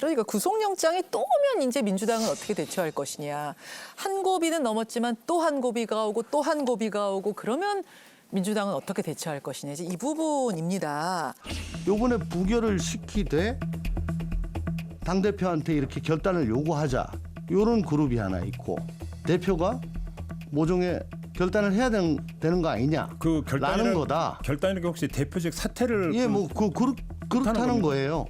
그러니까 구속영장이 또 오면 이제 민주당은 어떻게 대처할 것이냐. 한 고비는 넘었지만 또 한 고비가 오고 또 한 고비가 오고 그러면 민주당은 어떻게 대처할 것이냐. 이제 이 부분입니다. 요번에 부결을 시키되 당대표한테 이렇게 결단을 요구하자. 요런 그룹이 하나 있고 대표가 모종의 결단을 해야 되는 거 아니냐. 그 라는 거다. 결단이라는 게 혹시 대표직 사퇴를 예, 뭐 그렇다는 거예요.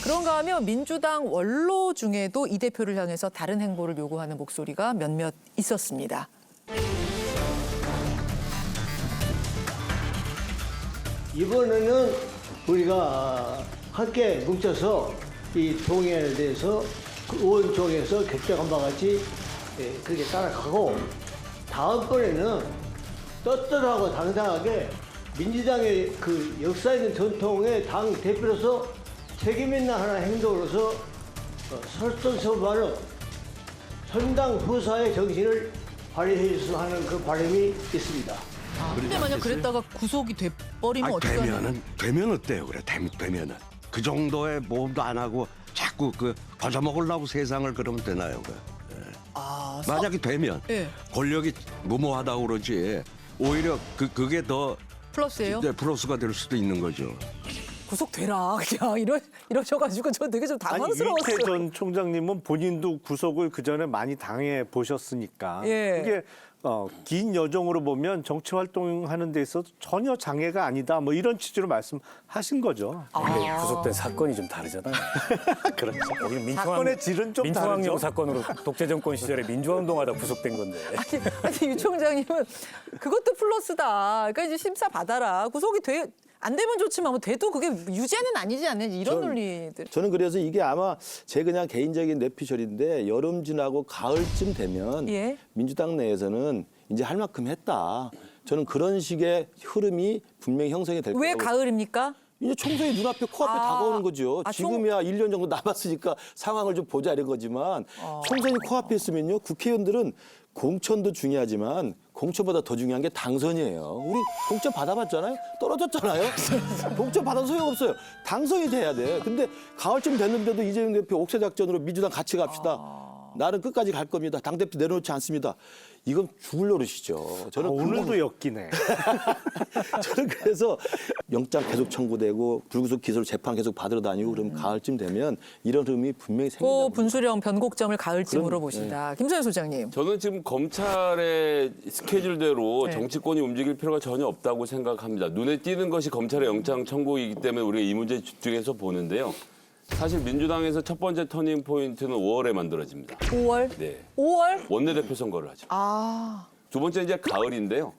그런가 하면 민주당 원로 중에도 이 대표를 향해서 다른 행보를 요구하는 목소리가 몇몇 있었습니다. 이번에는 우리가 함께 뭉쳐서 이 동의에 대해서 그 의원총회에서 결정한 바와 같이 그렇게 따라가고 다음번에는 떳떳하고 당당하게 민주당의 그 역사 있는 전통의 당 대표로서 책임 있는 하나의 행동으로서 설득서발로 선당 후사의 정신을 발휘해 줬으면 하는 그 바람이 있습니다. 근데 만약 그랬다가 구속이 돼버리면 어떡하냐. 되면 어때요? 그래 되면은 그 정도의 모험도 안 하고 자꾸 그 과자 먹으려고 세상을 그러면 되나요? 만약에 되면 예. 권력이 무모하다고 그러지 오히려 그게 더 플러스예요? 플러스가 될 수도 있는 거죠. 구속되라 그냥 이러셔가지고 저 되게 좀 당황스러웠어요. 유익태 전 총장님은 본인도 구속을 그 전에 많이 당해 보셨으니까 예. 그게 긴 여정으로 보면 정치 활동하는 데 있어서 전혀 장애가 아니다. 뭐 이런 취지로 말씀하신 거죠. 근데 구속된 사건이 좀 다르잖아요. 그렇죠. 거기 사건의 질은 좀 다르죠. 민주항영 사건으로 독재 정권 시절에 민주화운동하다 구속된 건데. 아니 유 총장님은 그것도 플러스다. 그러니까 이제 심사 받아라. 구속이 안 되면 좋지만 뭐 돼도 그게 유죄는 아니지 않는 이런 논리들. 저는 그래서 이게 아마 제 그냥 개인적인 뇌피셜인데 여름 지나고 가을쯤 되면 예. 민주당 내에서는 이제 할 만큼 했다. 저는 그런 식의 흐름이 분명히 형성이 될 왜 거라고. 가을입니까? 이제 총선이 눈앞에 코앞에 다가오는 거죠. 지금이야 1년 정도 남았으니까 상황을 좀 보자 이런 거지만 총선이 코앞에 있으면요. 국회의원들은 공천도 중요하지만 공천보다 더 중요한 게 당선이에요. 우리 공천 받아봤잖아요. 떨어졌잖아요. 공천 받아도 소용없어요. 당선이 돼야 돼. 근데 가을쯤 됐는데도 이재명 대표 옥새 작전으로 민주당 같이 갑시다. 나는 끝까지 갈 겁니다. 당대표 내려놓지 않습니다. 이건 죽을 노릇이죠. 저는 오늘도 엮이네. 저는 그래서 영장 계속 청구되고 불구속 기소를 재판 계속 받으러 다니고 그럼 가을쯤 되면 이런 흐름이 분명히 생긴다. 분수령 변곡점을 가을쯤으로 그럼, 보신다. 김선영 소장님. 저는 지금 검찰의 스케줄대로 네. 정치권이 움직일 필요가 전혀 없다고 생각합니다. 눈에 띄는 것이 검찰의 영장 청구이기 때문에 우리가 이 문제에 집중해서 보는데요. 사실 민주당에서 첫 번째 터닝 포인트는 5월에 만들어집니다. 5월? 네. 5월? 원내대표 선거를 하죠. 두 번째 이제 가을인데요.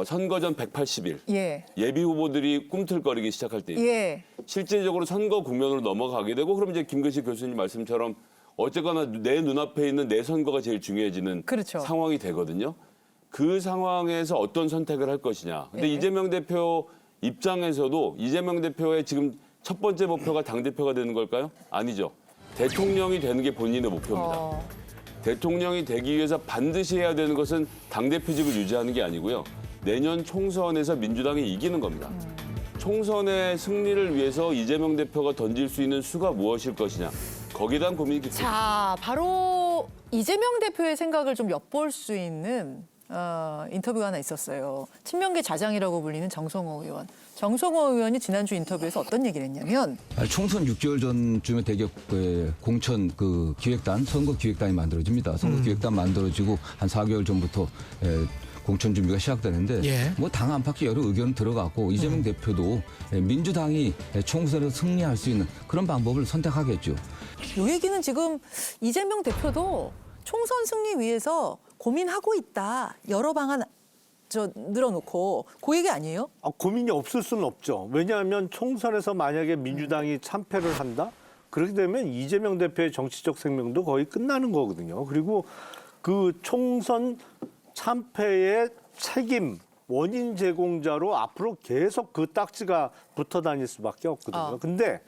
선거 전 180일. 예. 예비 후보들이 꿈틀거리기 시작할 때 예. 실질적으로 선거 국면으로 넘어가게 되고 그럼 이제 김근식 교수님 말씀처럼 어쨌거나 내 눈앞에 있는 내 선거가 제일 중요해지는 그렇죠. 상황이 되거든요. 그 상황에서 어떤 선택을 할 것이냐. 근데 예. 이재명 대표 입장에서도 이재명 대표의 지금 첫 번째 목표가 당대표가 되는 걸까요? 아니죠. 대통령이 되는 게 본인의 목표입니다. 대통령이 되기 위해서 반드시 해야 되는 것은 당대표직을 유지하는 게 아니고요. 내년 총선에서 민주당이 이기는 겁니다. 총선의 승리를 위해서 이재명 대표가 던질 수 있는 수가 무엇일 것이냐. 거기에 대한 고민이 깊습니다. 자, 바로 이재명 대표의 생각을 좀 엿볼 수 있는 인터뷰가 하나 있었어요. 친명계 자장이라고 불리는 정성호 의원. 정성호 의원이 지난주 인터뷰에서 어떤 얘기를 했냐면 총선 6개월 전쯤에 대개 공천 그 기획단, 선거 기획단이 만들어집니다. 선거 기획단 만들어지고 한 4개월 전부터 공천 준비가 시작되는데 뭐 당 안팎의 여러 의견 들어갔고 이재명 대표도 민주당이 총선에서 승리할 수 있는 그런 방법을 선택하겠죠. 이 얘기는 지금 이재명 대표도 총선 승리 위해서 고민하고 있다. 여러 방안 늘어놓고 그 얘기 아니에요? 고민이 없을 수는 없죠. 왜냐하면 총선에서 만약에 민주당이 참패를 한다? 그렇게 되면 이재명 대표의 정치적 생명도 거의 끝나는 거거든요. 그리고 그 총선 참패의 책임, 원인 제공자로 앞으로 계속 그 딱지가 붙어 다닐 수밖에 없거든요. 근데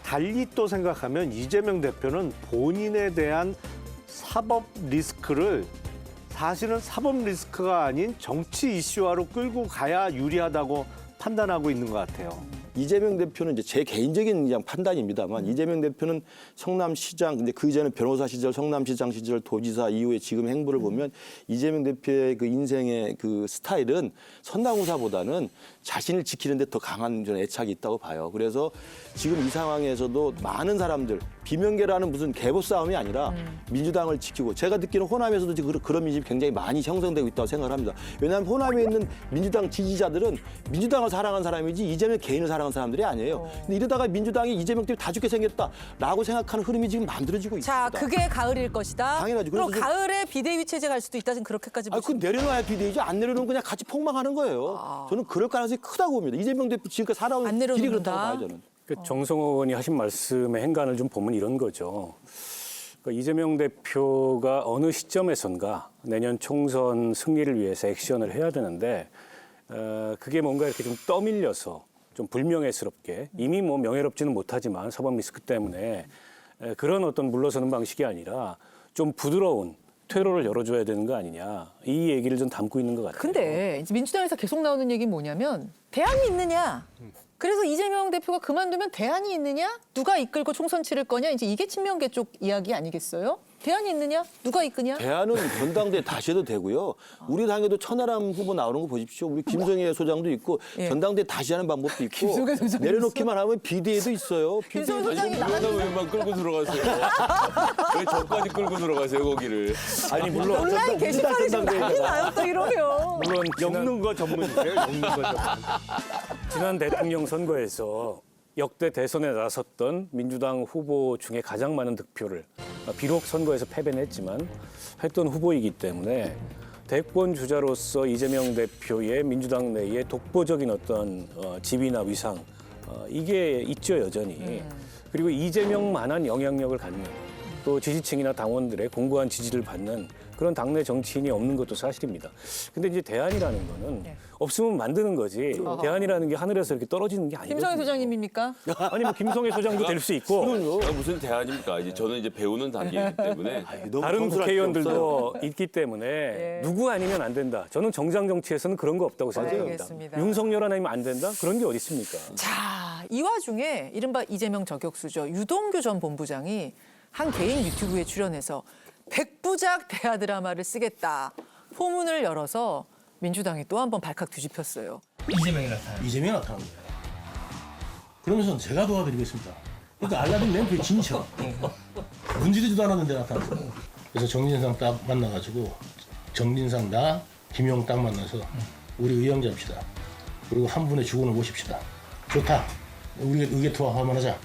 달리 또 생각하면 이재명 대표는 본인에 대한 사법 리스크를 사실은 사법 리스크가 아닌 정치 이슈화로 끌고 가야 유리하다고 판단하고 있는 것 같아요. 이재명 대표는 이제 제 개인적인 그냥 판단입니다만 이재명 대표는 성남시장 근데 그 이전에 변호사 시절 성남시장 시절 도지사 이후에 지금 행보를 보면 이재명 대표의 그 인생의 그 스타일은 선당후사보다는 자신을 지키는 데 더 강한 좀 애착이 있다고 봐요. 그래서 지금 이 상황에서도 많은 사람들 비명계라는 무슨 계보 싸움이 아니라 민주당을 지키고 제가 듣기는 호남에서도 지금 그런 민심이 굉장히 많이 형성되고 있다고 생각을 합니다. 왜냐하면 호남에 있는 민주당 지지자들은 민주당을 사랑하는 사람이지 이재명 개인을 사랑하는 사람들이 아니에요. 근데 이러다가 민주당이 이재명 때문에 다 죽게 생겼다라고 생각하는 흐름이 지금 만들어지고 자, 있습니다. 그게 가을일 것이다. 당연하죠. 그럼 그래서 가을에 비대위 체제 갈 수도 있다는 그렇게까지 아, 그 내려놔야 비대위지 안 내려놓으면 그냥 같이 폭망하는 거예요. 저는 그럴 가능성이 크다고 봅니다. 이재명 대표 지금까지 살아온 안 길이 내려놓는다. 그렇다고 봐요, 저는. 그 정성호 의원이 하신 말씀의 행간을 좀 보면 이런 거죠. 그러니까 이재명 대표가 어느 시점에선가 내년 총선 승리를 위해서 액션을 해야 되는데 그게 뭔가 이렇게 좀 떠밀려서 좀 불명예스럽게 이미 뭐 명예롭지는 못하지만 사법 리스크 때문에 그런 어떤 물러서는 방식이 아니라 좀 부드러운 퇴로를 열어줘야 되는 거 아니냐 이 얘기를 좀 담고 있는 것 같아요. 근데 이제 민주당에서 계속 나오는 얘기는 뭐냐면 대안이 있느냐. 그래서 이재명 대표가 그만두면 대안이 있느냐? 누가 이끌고 총선 치를 거냐? 이제 이게 친명계 쪽 이야기 아니겠어요? 대안이 있느냐? 누가 이끄냐? 대안은 전당대회 다시 해도 되고요. 우리 당에도 천하람 후보 나오는 거 보십시오. 우리 김성애 소장도 있고 예. 전당대회 다시 하는 방법도 있고 김성애 소장이 내려놓기만 하면 비대위도 있어요. 김성애 비대위도 소장이 아니, 나가는 왜만 끌고 들어가세요? 왜 저까지 끌고 들어가세요, 거기를? 아니 물론 온라인 게시판이 좀 난리 나요 또 이러면. 물론 엮는 거 전문이세요? 엮는 거 전문. 지난 대통령 선거에서 역대 대선에 나섰던 민주당 후보 중에 가장 많은 득표를 비록 선거에서 패배는 했지만 했던 후보이기 때문에 대권 주자로서 이재명 대표의 민주당 내의 독보적인 어떤 지위나 위상 이게 있죠 여전히. 그리고 이재명만한 영향력을 갖는 또 지지층이나 당원들의 공고한 지지를 받는 그런 당내 정치인이 없는 것도 사실입니다. 근데 이제 대안이라는 거는 없으면 만드는 거지. 대안이라는 게 하늘에서 이렇게 떨어지는 게 아니거든요. 김성애 소장님입니까? 아니 뭐 김성애 소장도 될 수 있고 무슨 대안입니까? 이제 저는 이제 배우는 단계이기 때문에 너무 다른 검술할 게 없어요. 국회의원들도 있기 때문에 누구 아니면 안 된다. 저는 정장 정치에서는 그런 거 없다고 생각합니다. 알겠습니다. 윤석열 아니면 안 된다? 그런 게 어디 있습니까? 자, 이 와중에 이른바 이재명 저격수죠. 유동규 전 본부장이 한 개인 유튜브에 출연해서 백부작 대하 드라마를 쓰겠다. 포문을 열어서 민주당이 또 한 번 발칵 뒤집혔어요. 이재명이 나타나는 거예요. 그러면서 제가 도와드리겠습니다. 그러니까 알라딘 램프에 진쳐. 문지르지도 않았는데 나타났어요. 그래서 정진상 딱 만나가지고 정진상 나 김용 딱 만나서 우리 의형 잡시다. 그리고 한 분의 주군을 모십시다. 좋다. 우리 의계투합 한번 하자.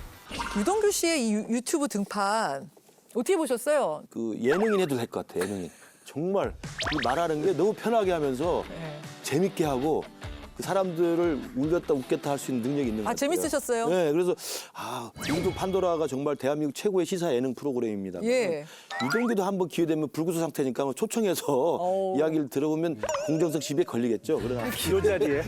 유동규 씨의 이 유튜브 등판 어떻게 보셨어요? 그 예능인 해도 될 것 같아. 예능인. 정말 이 말하는 게 너무 편하게 하면서 재밌게 하고 그 사람들을 울렸다 웃겠다 할 수 있는 능력이 있는 것 아, 같아요. 재밌으셨어요? 네, 그래서 우리도 판도라가 정말 대한민국 최고의 시사 예능 프로그램입니다. 예. 유동규도 한번 기회 되면 불구수 상태니까 한번 초청해서 이야기를 들어보면 공정성 시비에 걸리겠죠. 그러나 이 자리에.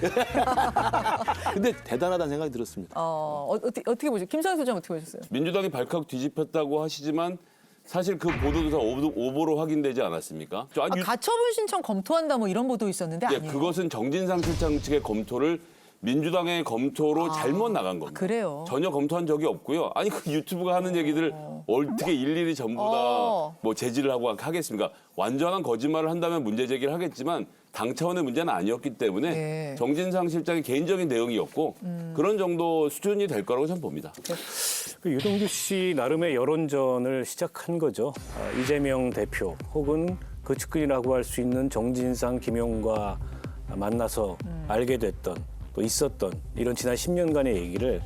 근데 대단하다는 생각이 들었습니다. 어떻게 보셨어요? 김성애 소장 어떻게 보셨어요? 민주당이 발칵 뒤집혔다고 하시지만 사실 그 보도도 다 오보로 확인되지 않았습니까? 가처분 신청 검토한다 뭐 이런 보도 있었는데 예, 아니에요. 그것은 정진상 실장 측의 검토를 민주당의 검토로 잘못 나간 겁니다. 그래요? 전혀 검토한 적이 없고요. 아니 그 유튜브가 하는 얘기들 어떻게 일일이 전부 다 뭐 제지를 하고 하겠습니까? 완전한 거짓말을 한다면 문제 제기를 하겠지만 당 차원의 문제는 아니었기 때문에 네. 정진상 실장의 개인적인 내용이었고 그런 정도 수준이 될 거라고 저는 봅니다. 그 유동규 씨 나름의 여론전을 시작한 거죠. 이재명 대표 혹은 그 측근이라고 할 수 있는 정진상, 김용과 만나서 알게 됐던 또 있었던 이런 지난 10년간의 얘기를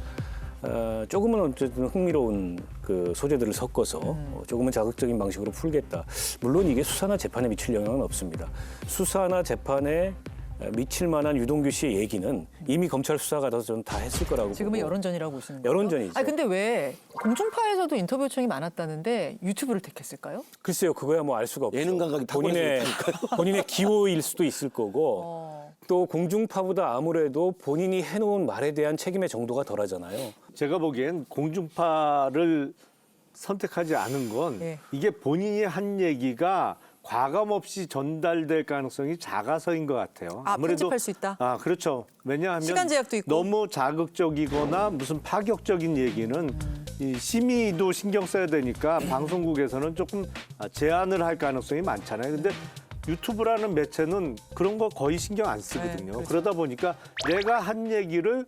조금은 어쨌든 흥미로운 그 소재들을 섞어서 조금은 자극적인 방식으로 풀겠다. 물론 이게 수사나 재판에 미칠 영향은 없습니다. 수사나 재판에 미칠 만한 유동규 씨의 얘기는 이미 검찰 수사가 다 저는 다 했을 거라고 지금은 보고. 여론전이라고 보시는 거예요? 여론전이죠. 아니 근데 왜 공중파에서도 인터뷰 요청이 많았다는데 유튜브를 택했을까요? 글쎄요, 그거야 뭐 알 수가 없죠. 예능 감각이 본인의 기호일 수도 있을 거고 또 공중파보다 아무래도 본인이 해놓은 말에 대한 책임의 정도가 덜하잖아요. 제가 보기엔 공중파를 선택하지 않은 건 예. 이게 본인이 한 얘기가 과감 없이 전달될 가능성이 작아서인 것 같아요. 편집할 수 있다? 그렇죠. 왜냐하면 시간 제약도 있고. 너무 자극적이거나 무슨 파격적인 얘기는 이 심의도 신경 써야 되니까 방송국에서는 조금 제한을 할 가능성이 많잖아요. 근데 유튜브라는 매체는 그런 거 거의 신경 안 쓰거든요. 그렇죠. 그러다 보니까 내가 한 얘기를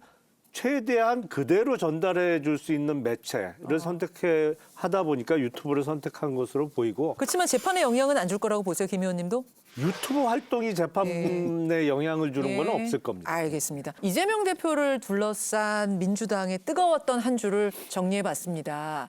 최대한 그대로 전달해 줄 수 있는 매체를 선택해 하다 보니까 유튜브를 선택한 것으로 보이고, 그렇지만 재판에 영향은 안 줄 거라고 보세요, 김 의원님도? 유튜브 활동이 재판에 영향을 주는 건 없을 겁니다. 알겠습니다. 이재명 대표를 둘러싼 민주당의 뜨거웠던 한 주를 정리해봤습니다.